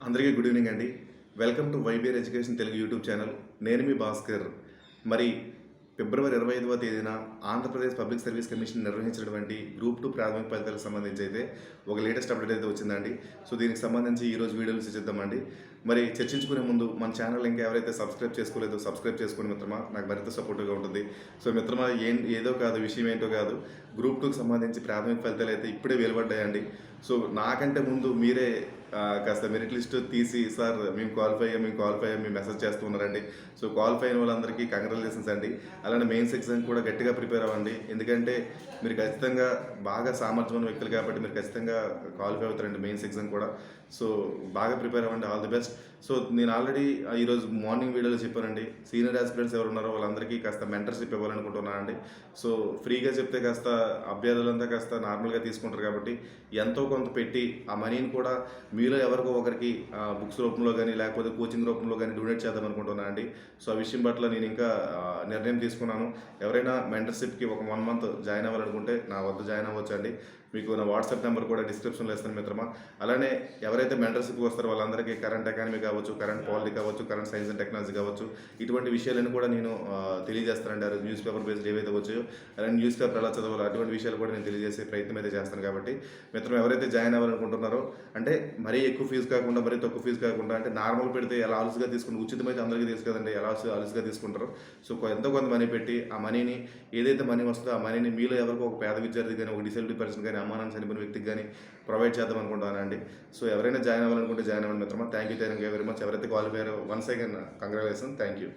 అందరికీ good evening అండి. Welcome to YBR education Telugu YouTube channel. నేను మీ భాస్కర్. మరి ఫిబ్రవరి 25వ తేదీన ఆంధ్రప్రదేశ్ పబ్లిక్ సర్వీస్ కమిషన్ నిర్వహించినటువంటి గ్రూప్ 2 ప్రాథమిక ఫలితాలకు సంబంధించి అయితే ఒక లేటెస్ట్ అప్డేట్ అయితే వచ్చిందండి. సో దీనికి సంబంధించి ఈరోజు వీడియోలు చర్చిద్దామండి. మరి చర్చించుకునే ముందు మన ఛానల్ ఇంకా ఎవరైతే సబ్స్క్రైబ్ చేసుకోలేదో సబ్స్క్రైబ్ చేసుకుని మిత్రమా, నాకు మరింత సపోర్టివ్గా ఉంటుంది. సో మిత్రమా, ఏదో కాదు, విషయం ఏంటో కాదు, గ్రూప్ 2కి సంబంధించి ప్రాథమిక ఫలితాలు అయితే ఇప్పుడే వెలువడ్డాయండి. సో నాకంటే ముందు మీరే కాస్త మెరిట్ లిస్ట్ తీసి సార్ మేము క్వాలిఫై అయ్యాం మేము మెసేజ్ చేస్తూ ఉన్నారండి. సో క్వాలిఫై అయిన వాళ్ళందరికీ కంగ్రాచులేషన్స్ అండి. అలానే మెయిన్స్ ఎగ్జామ్ కూడా గట్టిగా ప్రిపేర్ అవ్వండి. ఎందుకంటే మీరు ఖచ్చితంగా బాగా సామర్థ్యమైన వ్యక్తులు కాబట్టి మీరు ఖచ్చితంగా క్వాలిఫై అవుతారండి మెయిన్స్ ఎగ్జామ్ కూడా. సో బాగా ప్రిపేర్ అవ్వండి, ఆల్ ది బెస్ట్. సో నేను ఆల్రెడీ ఈరోజు మార్నింగ్ వీడియోలో చెప్పానండి, సీనియర్ ఆస్పిరెంట్స్ ఎవరు ఉన్నారో వాళ్ళందరికీ కాస్త మెంటర్షిప్ ఇవ్వాలనుకుంటున్నానండి. సో ఫ్రీగా చెప్తే కాస్త అభ్యర్థులంతా కాస్త నార్మల్గా తీసుకుంటారు కాబట్టి ఎంతో కొంత పెట్టి ఆ మనీని కూడా మీలో ఎవరికో ఒకరికి బుక్స్ రూపంలో కానీ లేకపోతే కోచింగ్ రూపంలో కానీ డొనేట్ చేద్దాం అనుకుంటున్నాను అండి. సో ఆ విషయం పట్ల నేను ఇంకా నిర్ణయం తీసుకున్నాను. ఎవరైనా మెంటర్షిప్కి ఒక 1 month జాయిన్ అవ్వాలనుకుంటే నా వద్ద జాయిన్ అవ్వచ్చు అండి. మీకు నా వాట్సాప్ నెంబర్ కూడా డిస్క్రిప్షన్లో ఇస్తాను మిత్రమా. అలానే ఎవరైతే మెంటర్షిప్కి వస్తారో వాళ్ళందరికీ కరెంట్ ఎకానమీ కావచ్చు, కరెంట్ పాలిటీ కావచ్చు, కరెంట్ సైన్స్ అండ్ టెక్నాలజీ కావచ్చు, ఇటువంటి విషయాలను కూడా నేను తెలియజేస్తానండి. ఆ న్యూస్ పేపర్ బేస్డ్ ఏవైతే వచ్చాయో అలానే న్యూస్ పేపర్ ఎలా చదవాలో అటువంటి విషయాలు కూడా నేను తెలియజేసే ప్రయత్నం అయితే చేస్తాను. కాబట్టి మిత్రం ఎవరైతే జాయిన్ అవ్వాలనుకుంటున్నారో, అంటే మరీ ఎక్కువ ఫీజు కాకుండా మరీ తక్కువ ఫీజు కాకుండా, అంటే నార్మల్ పెడితే ఎలా అలుసుగా తీసుకుంటారు, ఉచితమైతే అందరికీ తెలుసు కదండి ఎలా అలుసుగా తీసుకుంటారు. సో ఎంతో కొంత మనీ పెట్టి ఆ మనీని, ఏదైతే మనీ వస్తుందో ఆ మనీని మీలో ఎవరికో ఒక పేద విద్యార్థి కానీ, ఒక డిసేబిలిటీ పర్సన్ కానీ, అమ్మానాన్ని చనిపోయిన వ్యక్తికి కానీ ప్రొవైడ్ చేద్దాం అనుకుంటానండి. సో ఎవరైనా జాయిన్ అవ్వాలనుకుంటే జాయిన్ అవ్వండి మిత్రమా. Thank you very much. ఎవరైతే క్వాలిఫై అయ్యారో once again congratulation, thank you.